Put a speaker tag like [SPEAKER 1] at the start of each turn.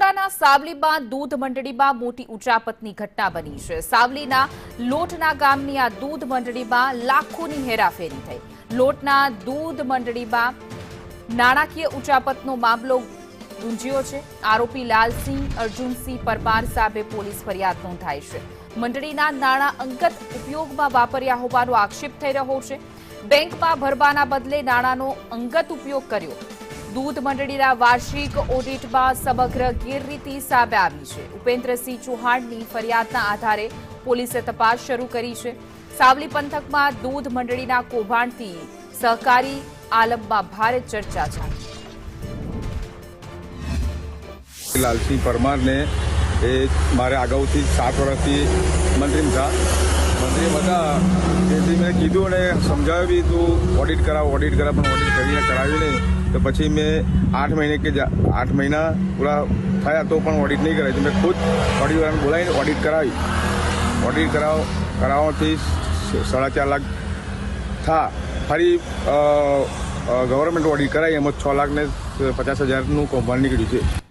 [SPEAKER 1] વડોદરાના સાવલીમાં દૂધ મંડળીમાં મોટી ઉચાપતની ઘટના બની છે। સાવલીના લોટના ગામની આ દૂધ મંડળીમાં લાખોની હેરાફેરી થઈ। લોટના દૂધ મંડળીમાં નાણાકીય ઉચાપતનો મામલો ગુંજ્યો છે। આરોપી લાલસિંહ અર્જુનસિંહ પરમાર સામે પોલીસ ફરિયાદ નોંધાઈ છે। મંડળીના નાણાં અંગત ઉપયોગમાં વાપર્યા હોવાનો આક્ષેપ થઈ રહ્યો છે। બેંકમાં ભરવાના બદલે નાણાંનો અંગત ઉપયોગ કર્યો। દૂધ મંડળીના વાર્ષિક ઓડિટમાં સમગ્ર ગેરરીતિ સામે આવી છે। ઉપેન્દ્રસિંહ ચૌહાણની ફરિયાદના આધારે પોલીસે તપાસ શરૂ કરી છે। સાવલી પંથકમાં દૂધ મંડળીના કૌભાંડથી સહકારી આલમમાં ભારે ચર્ચા ચાલી।
[SPEAKER 2] લાલસિંહ પરમાર ને એ મારે અગાઉથી 7 વર્ષથી મંત્રી હતા। મંત્રી બધા તેથી મેં કીધું અને સમજાવ્યું બી તું ઓડિટ કરાવ પણ ઓડિટ કરીને કરાવ્યું નહીં। તો પછી મેં 8 મહિના પૂરા થયા તો પણ ઓડિટ નહીં કરાવી। તો મેં ખુદ ઓડિટવાળાને બોલાવીને ઓડિટ કરાવી। ઓડિટ કરાવવાથી 4.5 લાખ થા। ફરી ગવર્મેન્ટ ઓડિટ કરાવી એમાં 6,50,000નું કૌભાંડ નીકળ્યું છે।